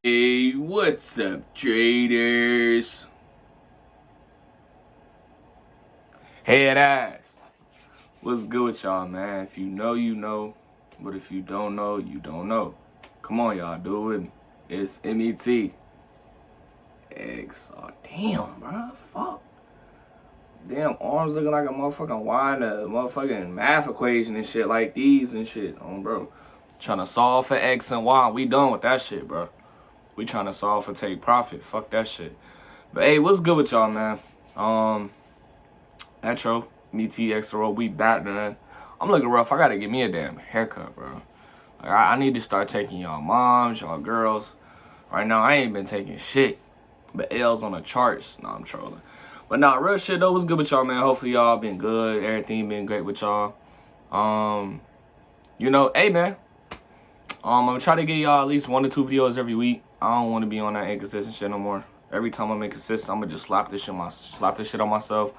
Hey, what's up, traders? Head ass. What's good with y'all, man? If you know, you know. But if you don't know, you don't know. Come on, y'all, do it with me. It's MET. X. Oh, damn, bro. Fuck. Damn, arms looking like a motherfucking wine, a motherfucking math equation and shit like these and shit. Bro. Trying to solve for X and Y. We done with that shit, bro. We trying to solve for take profit. Fuck that shit. But hey, what's good with y'all, man? Metro, MET, we back, man. I'm looking rough. I gotta get me a damn haircut, bro. Like, I need to start taking y'all moms, y'all girls. Right now, I ain't been taking shit. But L's on the charts. Nah, I'm trolling. But nah, real shit though, what's good with y'all, man? Hopefully y'all been good. Everything been great with y'all. You know, hey, man. I'm gonna try to get y'all at least 1 to 2 videos every week. I don't want to be on that inconsistent shit no more. Every time I'm inconsistent, I'm gonna just slap this shit on myself,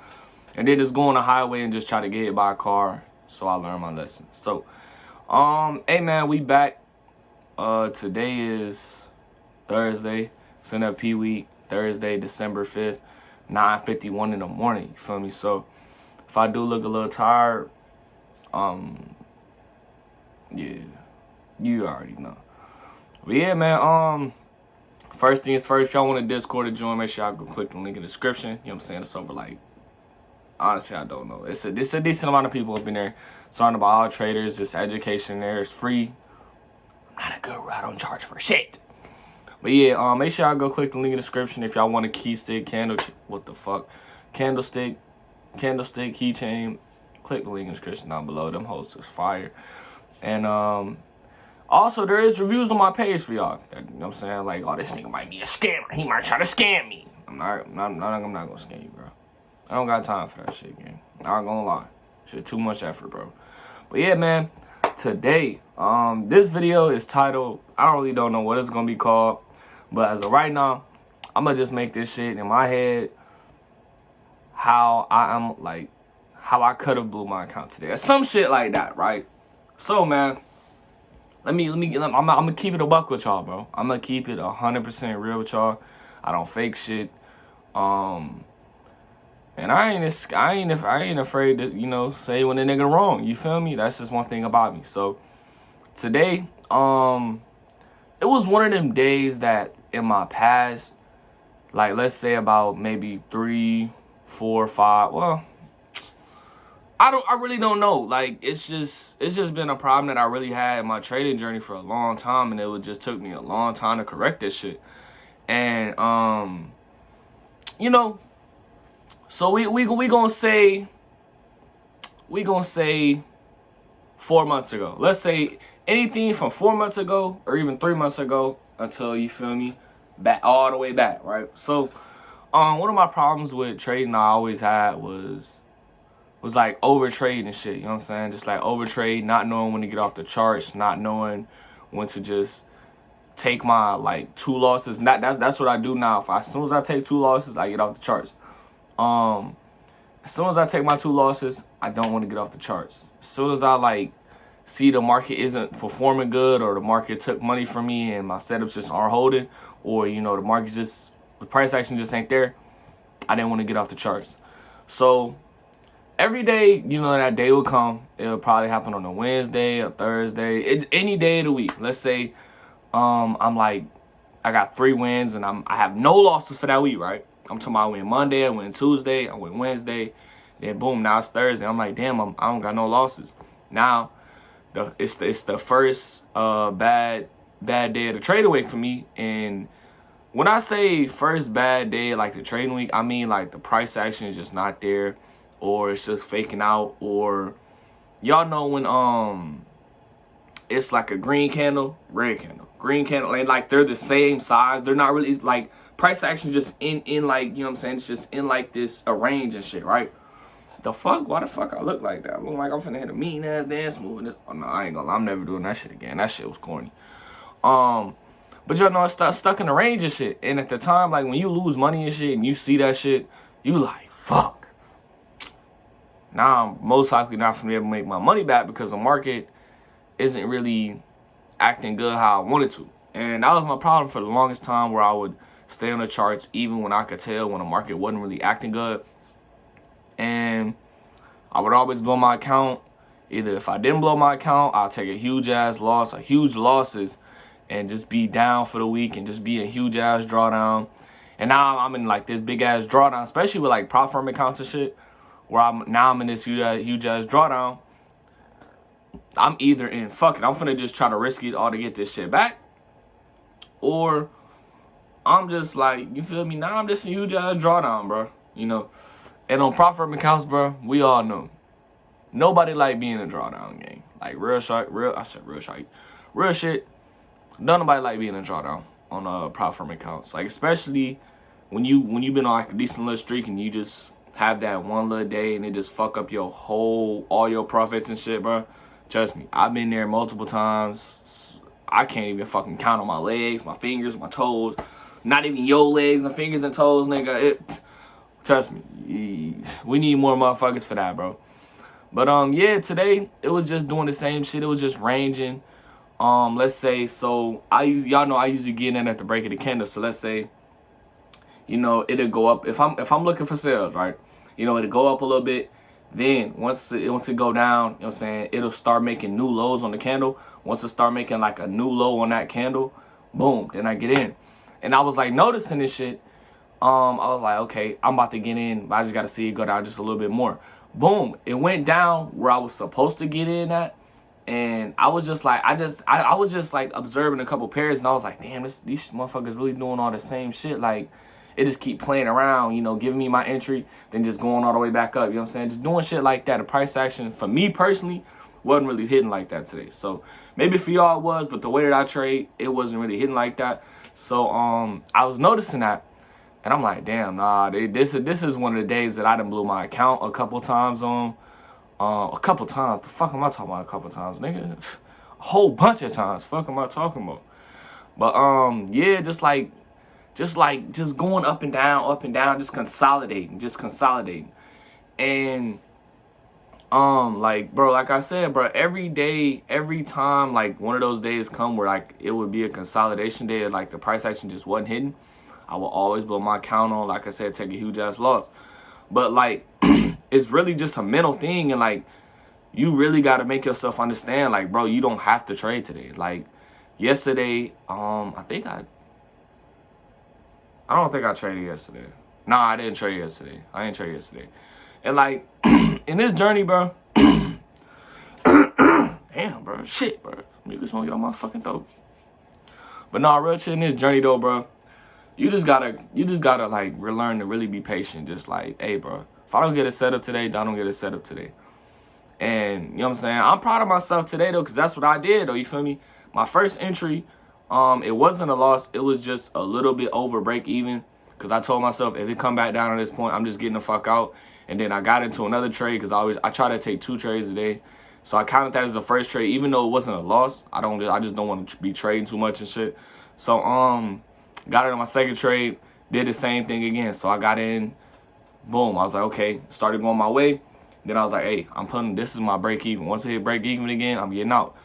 and then just go on the highway and just try to get hit by a car, so I learn my lesson. So, hey man, we back. Today is Thursday, P week. Thursday, December 5th, 9:51 in the morning. You feel me? So, if I do look a little tired, yeah, you already know. But yeah, man, first things first, if y'all want a Discord to join, make sure y'all go click the link in the description. You know what I'm saying? It's over, like, honestly, I don't know. It's a decent amount of people up in there. Starting about all traders, it's education there. It's free. I'm not a guru. I don't charge for shit. But yeah, make sure y'all go click the link in the description if y'all want a key stick, candlestick, keychain. Click the link in the description down below. Them hoes is fire. And also, there is reviews on my page for y'all. You know what I'm saying? Like, oh, this nigga might be a scammer. He might try to scam me. I'm not gonna scam you, bro. I don't got time for that shit, gang. Not gonna lie. Shit, too much effort, bro. But yeah, man. Today, this video is titled, I don't know what it's gonna be called. But as of right now, I'm gonna just make this shit in my head how I could have blew my account today. Or some shit like that, right? So, man. I'm gonna keep it a buck with y'all, bro. I'm gonna keep it 100% real with y'all. I don't fake shit. And I ain't afraid to, you know, say when a nigga wrong. You feel me? That's just one thing about me. So today, it was one of them days that in my past, like let's say about maybe 3, 4, 5, well, I really don't know. Like, it's just been a problem that I really had in my trading journey for a long time, and it just took me a long time to correct this shit. And you know, so we gonna say 4 months ago. Let's say anything from 4 months ago or even 3 months ago until, you feel me, back all the way back, right? So one of my problems with trading I always had was like over trading and shit, you know what I'm saying? Just like over trade, not knowing when to get off the charts, not knowing when to just take my like 2 losses. That's what I do now. As soon as I take 2 losses, I get off the charts. As soon as I take my 2 losses, I don't want to get off the charts. As soon as I like see the market isn't performing good, or the market took money from me and my setups just aren't holding, or you know the price action just ain't there, I didn't want to get off the charts. So every day, you know, that day will come. It'll probably happen on a Wednesday, a Thursday, any day of the week. Let's say I'm like, I got 3 wins and I have no losses for that week, right? I'm talking about I win Monday, I win Tuesday, I win Wednesday, then boom, now it's Thursday. I'm like, damn, I don't got no losses. Now, it's the first bad day of the trading week for me. And when I say first bad day, like the trading week, I mean like the price action is just not there, or it's just faking out, or y'all know when it's like a green candle, red candle, green candle, and like they're the same size. They're not really like price action just in like, you know what I'm saying? It's just in like this range and shit, right? The fuck? Why the fuck I look like that? I look like I'm finna hit a mean ass dance move. Oh no, I ain't gonna lie. I'm never doing that shit again. That shit was corny. But y'all know it's stuck in the range and shit. And at the time, like when you lose money and shit and you see that shit, you like, fuck. Now I'm most likely not gonna be able to make my money back because the market isn't really acting good how I wanted to. And that was my problem for the longest time, where I would stay on the charts even when I could tell when the market wasn't really acting good. And I would always blow my account. Either if I didn't blow my account, I'll take a huge ass loss or huge losses and just be down for the week and just be a huge ass drawdown. And now I'm in like this big ass drawdown, especially with like prop firm accounts and shit, where I'm in this huge ass drawdown. I'm either in, fuck it, I'm finna just try to risk it all to get this shit back, or I'm just like, you feel me? Now I'm just a huge ass drawdown, bro. You know? And on prop firm accounts, bro, we all know nobody like being in a drawdown game. Like real shit. Nobody like being in a drawdown on prop firm accounts. Like especially when you've been on like a decent little streak and you just have that one little day and it just fuck up your all your profits and shit, bro. Trust me, I've been there multiple times. I can't even fucking count on my legs, my fingers, my toes. Not even your legs and fingers and toes, nigga. Trust me, we need more motherfuckers for that, bro. But yeah, today it was just doing the same shit. It was just ranging. Let's say, so y'all know I usually get in at the break of the candle. So let's say, you know, it'll go up if I'm looking for sales, right? You know, it'll go up a little bit. Then once it go down, you know what I'm saying, it'll start making new lows on the candle. Once it start making like a new low on that candle, boom, then I get in. And I was like noticing this shit. I was like, okay, I'm about to get in, but I just gotta see it go down just a little bit more. Boom, it went down where I was supposed to get in at. And I was just like, I was just like observing a couple pairs, and I was like, damn, these motherfuckers really doing all the same shit. Like, it just keep playing around, you know, giving me my entry, then just going all the way back up. You know what I'm saying? Just doing shit like that. The price action, for me personally, wasn't really hitting like that today. So maybe for y'all it was, but the way that I trade, it wasn't really hitting like that. So I was noticing that, and I'm like, damn, nah, this is one of the days that I done blew my account a couple times on. A couple times. The fuck am I talking about a couple times, nigga? A whole bunch of times. Fuck am I talking about? But yeah, just going up and down, just consolidating. And like, bro, like I said, bro, every day, every time like one of those days come where like it would be a consolidation day, like the price action just wasn't hitting, I will always blow my account on, like I said, take a huge ass loss. But like it's really just a mental thing, and like you really got to make yourself understand, like, bro, you don't have to trade today. Like yesterday, I don't think I traded yesterday. Nah, I didn't trade yesterday. And like in this journey, bro, damn, bro, shit, bro, niggas want y'all my fucking throat. But nah, real shit, in this journey though, bro, you just gotta like relearn to really be patient. Just like, hey, bro, if I don't get a setup today, I don't get a setup today. And you know what I'm saying? I'm proud of myself today though, because that's what I did though. You feel me? My first entry, it wasn't a loss. It was just a little bit over break even, because I told myself if it come back down at this point, I'm just getting the fuck out. And then I got into another trade, because I try to take 2 trades a day. So I counted that as the first trade, even though it wasn't a loss. I just don't want to be trading too much and shit. So got into my second trade, did the same thing again. So I got in, boom. I was like, okay, started going my way. Then I was like, hey, this is my break even. Once I hit break even again, I'm getting out.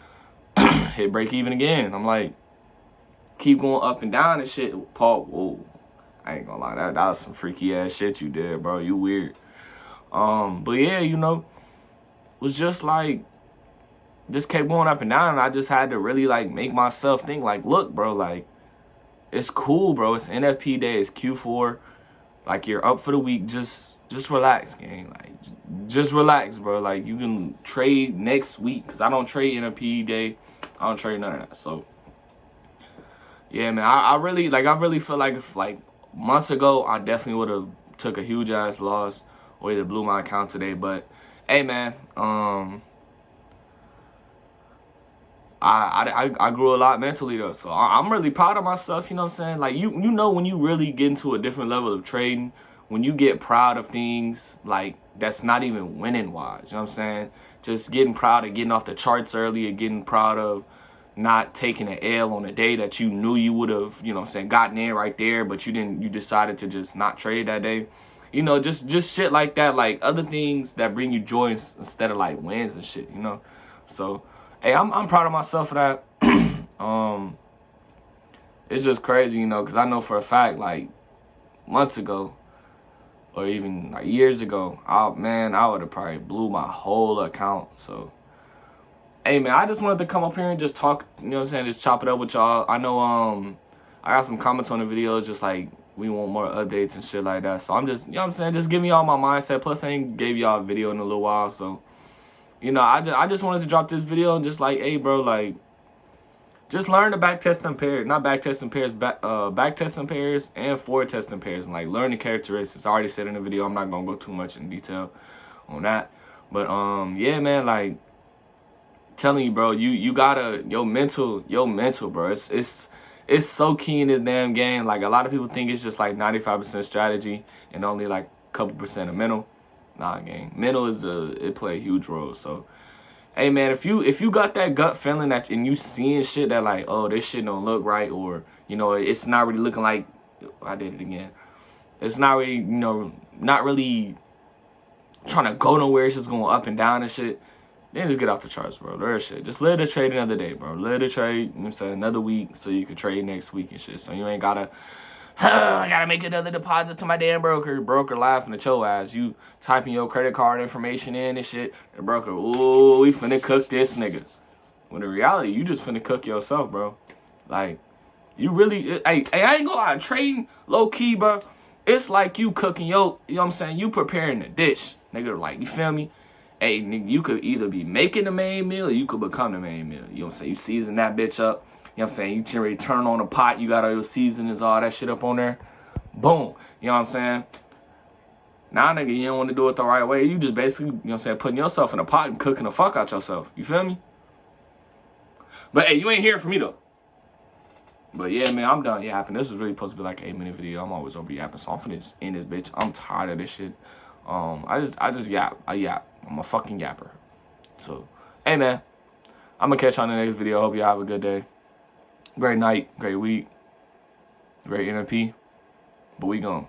Hit break even again. I'm like, keep going up and down and shit. Paul, whoa, I ain't gonna lie, that was some freaky ass shit you did, bro. You weird. But yeah, you know, was just like, just kept going up and down, and I just had to really like make myself think like, look, bro, like, it's cool, bro. It's NFP day. It's Q4. Like, you're up for the week. Just relax, gang. Like, just relax, bro. Like, you can trade next week, because I don't trade NFP day. I don't trade none of that. So yeah, man. I really feel like if like months ago, I definitely would have took a huge ass loss or either blew my account today. But hey, man. I grew a lot mentally though, so I'm really proud of myself. You know what I'm saying? Like you know, when you really get into a different level of trading, when you get proud of things like that's not even winning wise. You know what I'm saying? Just getting proud of getting off the charts early, or getting proud of not taking an L on a day that you knew you would have, you know what I'm saying, gotten in right there, but you didn't. You decided to just not trade that day. You know, just shit like that, like other things that bring you joy instead of like wins and shit. You know, so. Hey, I'm proud of myself for that. it's just crazy, you know, because I know for a fact, like, months ago, or even like years ago, I would have probably blew my whole account. So, hey man, I just wanted to come up here and just talk, you know what I'm saying, just chop it up with y'all. I know I got some comments on the video, just like we want more updates and shit like that. So I'm just, you know what I'm saying, just giving y'all my mindset. Plus I ain't gave y'all a video in a little while, so you know, I just wanted to drop this video and just like, hey bro, like, just learn to back test them pairs, not back testing pairs, back testing pairs and forward testing pairs, and like learn the characteristics. I already said in the video, I'm not gonna go too much in detail on that, but yeah man, like, telling you bro, you gotta, your mental bro, it's so key in this damn game. Like, a lot of people think it's just like 95% strategy and only like a couple percent of mental. Nah, gang, mental it play a huge role. So hey man, if you got that gut feeling that, and you seeing shit that like, oh, this shit don't look right, or you know, it's not really looking like, I did it again, it's not really, you know, not really trying to go nowhere, it's just going up and down and shit, then just get off the charts, bro. There's shit. Just live the trade another day, bro. Live the trade, you know what I'm saying, another week, so you can trade next week and shit. So you ain't gotta, I gotta make another deposit to my damn broker. Broker laughing at your ass. You typing your credit card information in and shit. The broker, ooh, we finna cook this nigga. When in reality, you just finna cook yourself, bro. Like, you really, hey, I ain't gonna lie, trading low key, bro. It's like you cooking your, you know what I'm saying, you preparing the dish, nigga. Like, you feel me? Hey, nigga, you could either be making the main meal or you could become the main meal. You know what I'm saying? You season that bitch up. You know what I'm saying? You ready to turn on the pot. You got all your seasonings, all that shit up on there. Boom. You know what I'm saying? Now, nigga, you don't want to do it the right way. You just basically, you know what I'm saying, putting yourself in a pot and cooking the fuck out yourself. You feel me? But, hey, you ain't hearing from me, though. But, yeah, man, I'm done yapping. This was really supposed to be like an 8-minute video. I'm always over yapping, so I'm finna just end this bitch. I'm tired of this shit. I just yap. I yap. I'm a fucking yapper. So, hey, man, I'm gonna catch you on the next video. Hope you have a good day. Great night, great week, great NFP. But we gone.